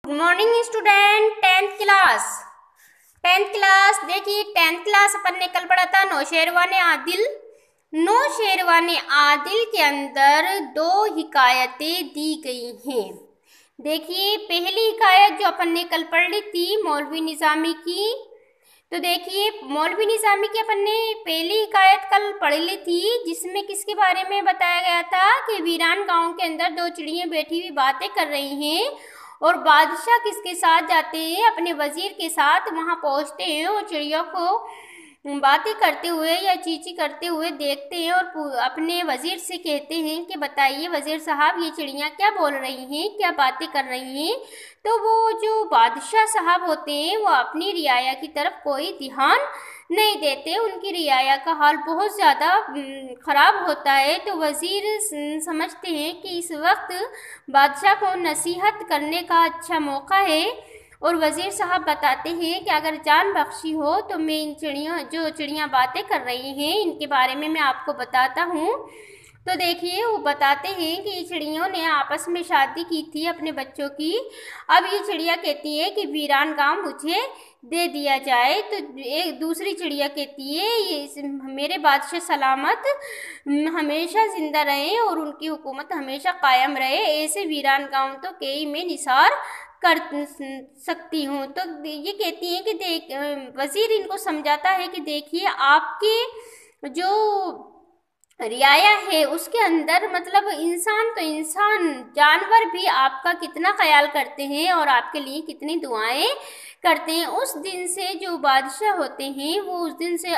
Good morning student. Tenth class देखिए, tenth class अपन ने कल पढ़ा था नौशेरवाने आदिल। नौशेरवाने आदिल के अंदर दो हिकायतें दी गई हैं। देखिए, पहली हिकायत जो अपन ने कल पढ़ ली थी मौलवी निज़ामी की, तो देखिए मौलवी निज़ामी की अपन ने पहली हिकायत कल पढ़ ली थी, जिसमें किसके बारे में बताया गया था कि वीरान गांव के अंदर दो चिड़ियाँ बैठी हुई बातें कर रही हैं और बादशाह किसके साथ जाते हैं, अपने वजीर के साथ वहां पहुंचते हैं और चिड़ियों को बातें करते हुए या चींची करते हुए देखते हैं और अपने वजीर से कहते हैं कि बताइए वजीर साहब, ये चिड़ियाँ क्या बोल रही हैं, क्या बातें कर रही हैं। तो वो जो बादशाह साहब होते हैं वो अपनी रियाया की तरफ कोई ध्यान नहीं देते, उनकी रियाया का हाल बहुत ज़्यादा ख़राब होता है। तो वज़ीर समझते हैं कि इस वक्त बादशाह को नसीहत करने का अच्छा मौका है और वज़ीर साहब बताते हैं कि अगर जान बख्शी हो तो मैं इन चिड़ियाँ बातें कर रही हैं इनके बारे में मैं आपको बताता हूँ। तो देखिए वो बताते हैं कि ये चिड़ियों ने आपस में शादी की थी अपने बच्चों की। अब ये चिड़िया कहती है कि वीरान गांव मुझे दे दिया जाए, तो एक दूसरी चिड़िया कहती है ये मेरे बादशाह सलामत हमेशा ज़िंदा रहे और उनकी हुकूमत हमेशा कायम रहे, ऐसे वीरान गांव तो कई में निसार कर सकती हूँ। तो ये कहती है कि वज़ीर इनको समझाता है कि देखिए आपके जो रियाया है उसके अंदर मतलब इंसान तो इंसान, जानवर भी आपका कितना ख्याल करते हैं और आपके लिए कितनी दुआएं करते हैं। उस दिन से जो बादशाह होते हैं वो उस दिन से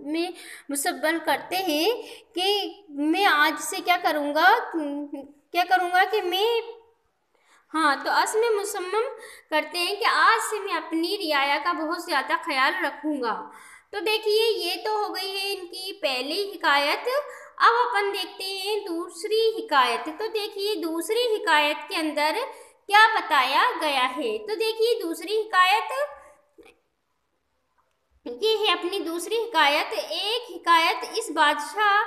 में मुसब्बल करते हैं कि मैं आज से क्या करूँगा कि मैं तो अस में मुसम्मम करते हैं कि आज से मैं अपनी रियाया का बहुत ज़्यादा ख्याल रखूँगा। तो देखिए ये तो हो गई है इनकी पहली हिकायत। अब अपन देखते हैं दूसरी हिकायत। तो देखिए दूसरी हिकायत के अंदर क्या बताया गया है। तो देखिए दूसरी हिकायत ये है अपनी दूसरी हिकायत। एक हिकायत इस बादशाह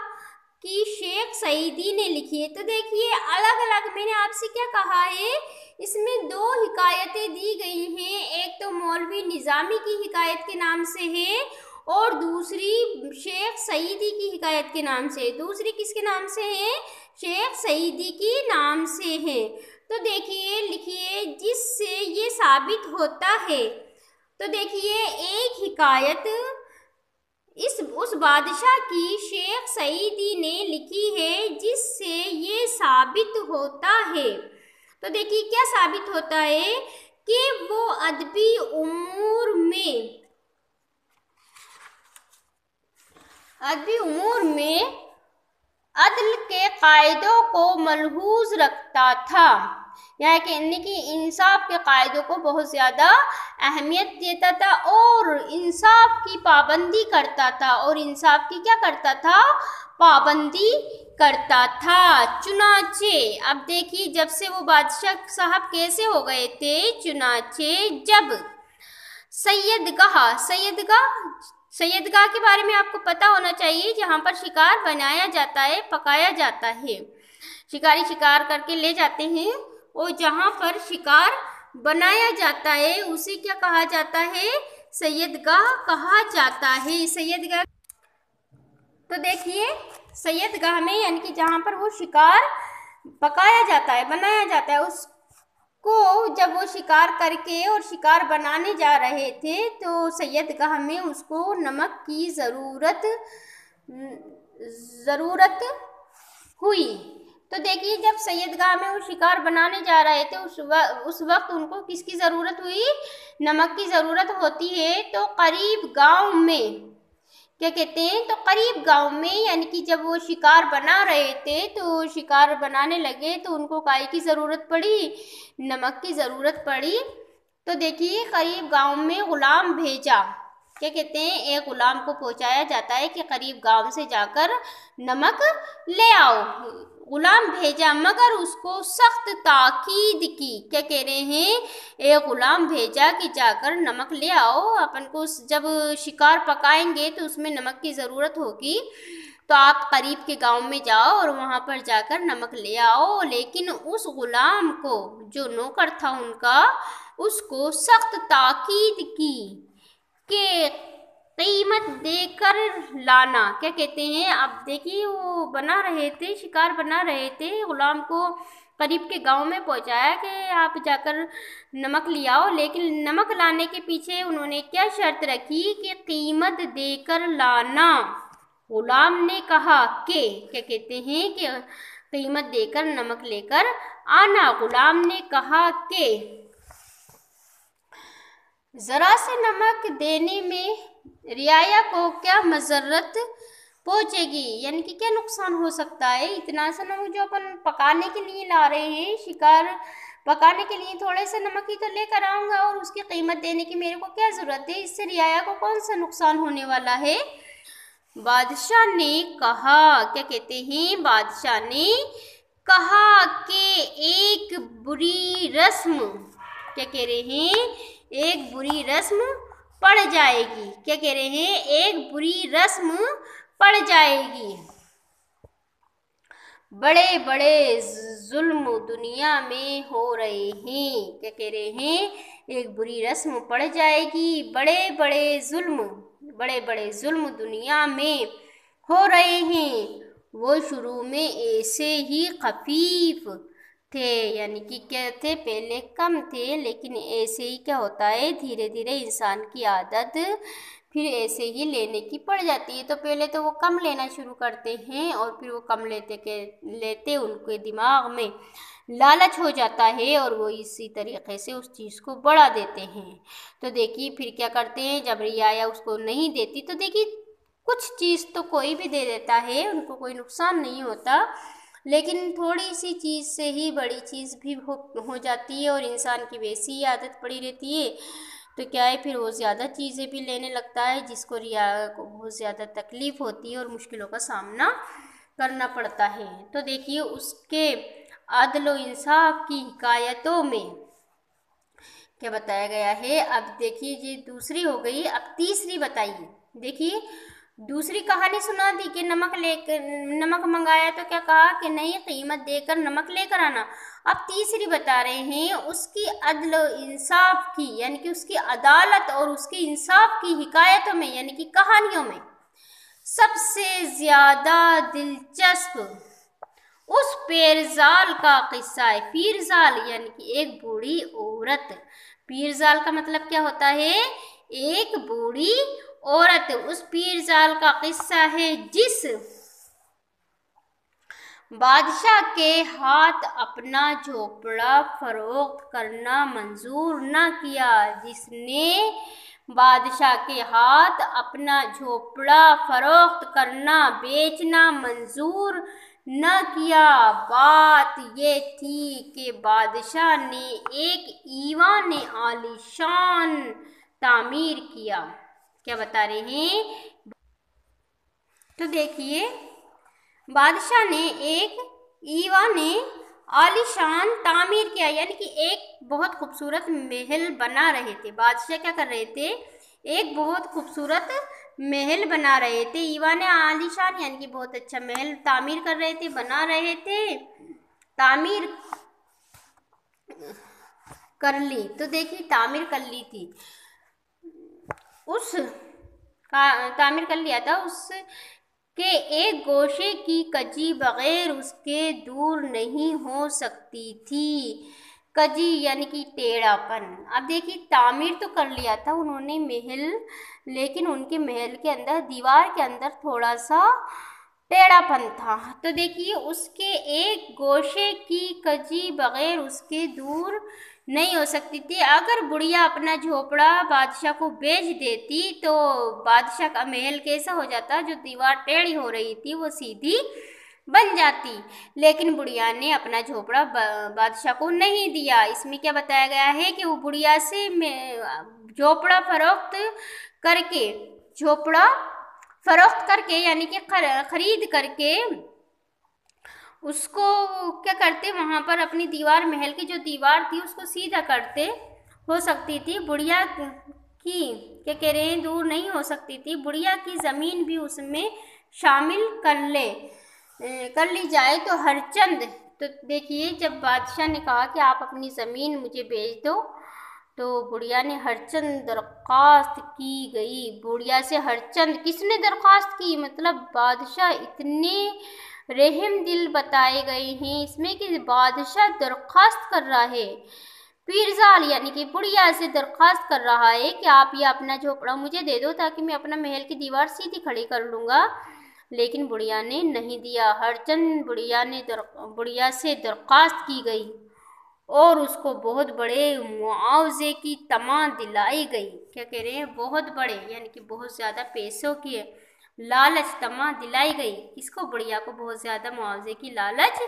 की शेख सईदी ने लिखी है। तो देखिए अलग अलग मैंने आपसे क्या कहा है, इसमें दो हिकायतें दी गई हैं। एक तो मौलवी निज़ामी की हिकायत के नाम से है और दूसरी शेख सईदी की हिकायत के नाम से। दूसरी किसके नाम से है? शेख सईदी की नाम से है। तो देखिए लिखिए जिससे ये साबित होता है। तो देखिए एक हिकायत उस बादशाह की शेख सईदी ने लिखी है जिससे ये साबित होता है। तो देखिए क्या साबित होता है कि वो अदबी उमूर में अदल के कायदों को मलहूज रखता था, यानी कि इंसाफ के कायदों को बहुत ज़्यादा अहमियत देता था और इंसाफ की पाबंदी करता था। और इंसाफ की क्या करता था? पाबंदी करता था। चुनाचे अब देखिए जब से वो बादशाह साहब कैसे हो गए थे, चुनाचे जब सैयदगाह के बारे में आपको पता होना चाहिए, जहाँ पर शिकार बनाया जाता है, पकाया जाता है। शिकारी शिकार करके ले जाते हैं और जहाँ पर शिकार बनाया जाता है उसे क्या कहा जाता है? सैयदगाह कहा जाता है। सैयदगाह तो देखिए सैयदगाह में यानी कि जहाँ पर वो शिकार पकाया जाता है, बनाया जाता है, उसको जब वो शिकार करके और शिकार बनाने जा रहे थे तो सैयदगाह में उसको नमक की ज़रूरत हुई। तो देखिए जब सैयदगाह में वो शिकार बनाने जा रहे थे उस वक्त उनको किसकी ज़रूरत हुई? नमक की ज़रूरत होती है। तो करीब गांव में क्या कहते हैं? तो करीब गांव में यानी कि जब वो शिकार बना रहे थे तो शिकार बनाने लगे तो उनको काय की ज़रूरत पड़ी? नमक की ज़रूरत पड़ी। तो देखिए करीब गांव में ग़ुलाम भेजा, क्या कहते हैं? एक ग़ुलाम को पहुंचाया जाता है कि करीब गांव से जाकर नमक ले आओ। ग़ुलाम भेजा मगर उसको सख्त ताकीद की, क्या कह रहे हैं? एक ग़ुलाम भेजा कि जाकर नमक ले आओ, अपन को जब शिकार पकाएंगे तो उसमें नमक की ज़रूरत होगी। तो आप करीब के गांव में जाओ और वहां पर जाकर नमक ले आओ। लेकिन उस गुलाम को, जो नौकर था उनका, उसको सख्त ताकीद की कि कीमत देकर लाना। क्या कहते हैं, अब देखिए वो बना रहे थे, शिकार बना रहे थे, गुलाम को करीब के गांव में पहुंचाया कि आप जाकर नमक ले आओ। लेकिन नमक लाने के पीछे उन्होंने क्या शर्त रखी कि कीमत देकर लाना। गुलाम ने कहा कि, क्या कहते हैं, कि कीमत देकर नमक लेकर आना। गुलाम ने कहा कि जरा से नमक देने में रियाया को क्या मजरत पहुंचेगी, यानी कि क्या नुकसान हो सकता है। इतना सा नमक जो अपन पकाने के लिए ला रहे हैं, शिकार पकाने के लिए थोड़े से नमक ही तो लेकर आऊँगा और उसकी कीमत देने की मेरे को क्या ज़रूरत है, इससे रियाया को कौन सा नुकसान होने वाला है। बादशाह ने कहा, क्या कहते हैं, बादशाह ने कहा कि एक बुरी रस्म, क्या कह रहे हैं, एक बुरी रस्म पड़ जाएगी। क्या कह रहे हैं, एक बुरी रस्म पड़ जाएगी। बड़े बड़े जुल्म दुनिया में हो रहे हैं। क्या कह रहे हैं, एक बुरी रस्म पड़ जाएगी। बड़े बड़े जुल्म दुनिया में हो रहे हैं। वो शुरू में ऐसे ही खफीफ थे, यानी कि क्या थे, पहले कम थे, लेकिन ऐसे ही क्या होता है, धीरे धीरे इंसान की आदत फिर ऐसे ही लेने की पड़ जाती है। तो पहले तो वो कम लेना शुरू करते हैं और फिर वो कम लेते उनके दिमाग में लालच हो जाता है और वो इसी तरीके से उस चीज़ को बढ़ा देते हैं। तो देखिए फिर क्या करते हैं, जब रियाया उसको नहीं देती तो देखिए कुछ चीज़ तो कोई भी दे देता है, उनको कोई नुकसान नहीं होता, लेकिन थोड़ी सी चीज़ से ही बड़ी चीज़ भी हो जाती है और इंसान की वैसी ही आदत पड़ी रहती है। तो क्या है, फिर वो ज़्यादा चीज़ें भी लेने लगता है, जिसको रियाया को बहुत ज़्यादा तकलीफ़ होती है और मुश्किलों का सामना करना पड़ता है। तो देखिए उसके अदल व इंसाफ की हिकायतों में क्या बताया गया है। अब देखिए ये दूसरी हो गई, अब तीसरी बताइए। देखिए दूसरी कहानी सुना दी कि नमक मंगाया तो क्या कहा कि नहीं, कीमत देकर नमक लेकर आना। अब तीसरी बता रहे हैं उसकी अदल इंसाफ की, यानी कि उसकी अदालत और उसकी इंसाफ की हिकायतों में, यानी कि कहानियों में सबसे ज़्यादा दिलचस्प उस पीरजाल का किस्सा है। पीरजाल यानी कि एक बूढ़ी औरत। पीरजाल का मतलब क्या होता है, एक बूढ़ी औरत। उस पीरजाल का किस्सा है जिस बादशाह के हाथ अपना झोपड़ा फरोख्त करना मंजूर न किया, जिसने बादशाह के हाथ अपना झोपड़ा फरोख्त करना, बेचना मंजूर न किया। बात ये थी कि बादशाह ने एक ईवान आलीशान तामीर किया। क्या बता रहे हैं, तो देखिए बादशाह ने एक ईवान आलीशान तामीर किया, यानी कि एक बहुत खूबसूरत महल बना रहे थे। बादशाह क्या कर रहे थे, एक बहुत खूबसूरत महल बना रहे थे। ईवान आलीशान यानी कि बहुत अच्छा महल तामीर कर रहे थे, बना रहे थे, तामीर कर ली। तो देखिए तामीर कर ली थी, तामीर कर लिया था। उसके एक गोशे की कजी बगैर उसके दूर नहीं हो सकती थी। कजी यानी कि टेढ़ापन। अब देखिए तामीर तो कर लिया था उन्होंने महल, लेकिन उनके महल के अंदर, दीवार के अंदर थोड़ा सा टेढ़ापन था। तो देखिए उसके एक गोशे की कजी बगैर उसके दूर नहीं हो सकती थी। अगर बुढ़िया अपना झोपड़ा बादशाह को बेच देती तो बादशाह का महल कैसा हो जाता, जो दीवार टेढ़ी हो रही थी वो सीधी बन जाती। लेकिन बुढ़िया ने अपना झोपड़ा बादशाह को नहीं दिया। इसमें क्या बताया गया है कि वो बुढ़िया से झोपड़ा फरोख्त करके यानी कि खरीद करके उसको क्या करते, वहाँ पर अपनी दीवार, महल की जो दीवार थी उसको सीधा करते, हो सकती थी। बुढ़िया की क्या कह रहे हैं, दूर नहीं हो सकती थी। बुढ़िया की ज़मीन भी उसमें शामिल कर ली जाए तो हरचंद। तो देखिए, जब बादशाह ने कहा कि आप अपनी ज़मीन मुझे बेच दो, तो बुढ़िया ने हरचंद दरख्वास्त की गई। बुढ़िया से हरचंद किसने दरख्वास्त की, मतलब बादशाह इतने रहम दिल बताए गए हैं इसमें कि बादशाह दरख्वास्त कर रहा है, पीरजाल यानी कि बुढ़िया से दरख्वास्त कर रहा है कि आप ये अपना झोपड़ा मुझे दे दो ताकि मैं अपना महल की दीवार सीधी खड़ी कर लूँगा। लेकिन बुढ़िया ने नहीं दिया। हरचंद बुढ़िया से दरख्वास्त की गई और उसको बहुत बड़े मुआवजे की तमा दिलाई गई। क्या कह रहे हैं, बहुत बड़े यानी कि बहुत ज़्यादा पैसों की लालच तमा दिलाई गई। किसको, बुढ़िया को बहुत ज़्यादा मुआवजे की लालच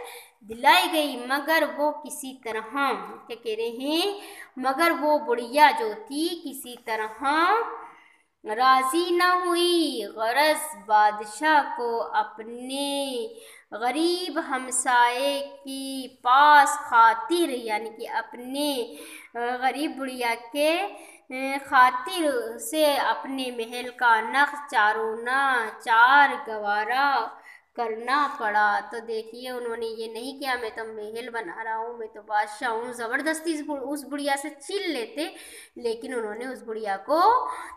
दिलाई गई। मगर वो किसी तरह, क्या कह रहे हैं, मगर वो बुढ़िया जो थी किसी तरह राजी न हुई। गरज बादशाह को अपने गरीब हमसाए की पास खातिर यानी कि अपने गरीब बुढ़िया के खातिर से अपने महल का नक्श चार गवारा करना पड़ा। तो देखिए, उन्होंने ये नहीं किया मैं तो महल बना रहा हूँ, मैं तो बादशाह हूँ, ज़बरदस्ती उस बुढ़िया से छीन लेते, लेकिन उन्होंने उस बुढ़िया को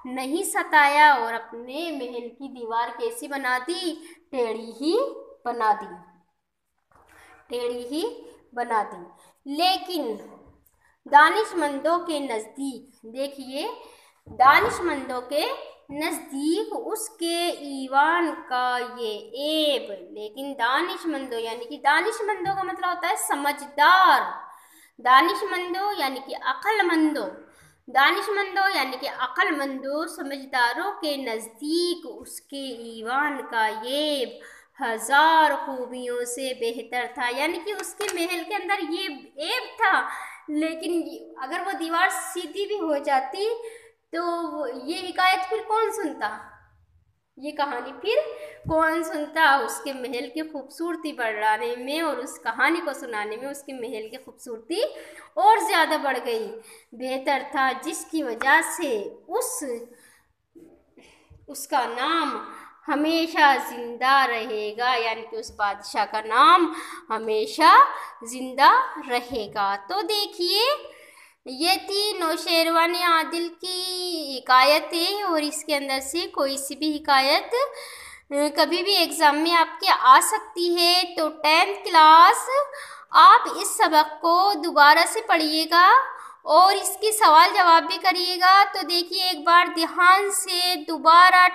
नहीं सताया और अपने महल की दीवार कैसी बना दी, टेढ़ी ही बना दी, टेढ़ी ही बना दी। लेकिन दानिशमंदों के नज़दीक, देखिए, दानिशमंदों के नज़दीक उसके ईवान का ये ऐब, लेकिन दानिशमंदों यानी कि दानिशमंदों का मतलब होता है समझदार, दानिशमंदों यानी कि अक्लमंदों, दानिशमंदों यानी कि अक्लमंदों समझदारों के नज़दीक उसके ईवान का ऐब 1000 खूबियों से बेहतर था। यानी कि उसके महल के अंदर ये ऐब था, लेकिन अगर वो दीवार सीधी भी हो जाती तो ये हिकायत फिर कौन सुनता, ये कहानी फिर कौन सुनता। उसके महल की खूबसूरती बढ़ाने में और उस कहानी को सुनाने में उसके महल की खूबसूरती और ज़्यादा बढ़ गई, बेहतर था, जिसकी वजह से उसका नाम हमेशा ज़िंदा रहेगा, यानी कि उस बादशाह का नाम हमेशा ज़िंदा रहेगा। तो देखिए, ये थी नौशेरवान आदिल की हिकायतें और इसके अंदर से कोई सी भी हिकायत कभी भी एग्ज़ाम में आपके आ सकती है। तो 10th क्लास आप इस सबक को दोबारा से पढ़िएगा और इसके सवाल जवाब भी करिएगा। तो देखिए, एक बार ध्यान से दोबारा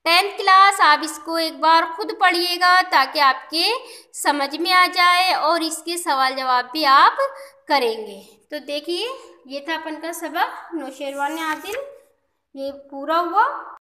10th क्लास आप इसको एक बार खुद पढ़िएगा ताकि आपके समझ में आ जाए और इसके सवाल जवाब भी आप करेंगे। तो देखिए, ये था अपन का सबक नौशेरवान आदिल, ये पूरा हुआ।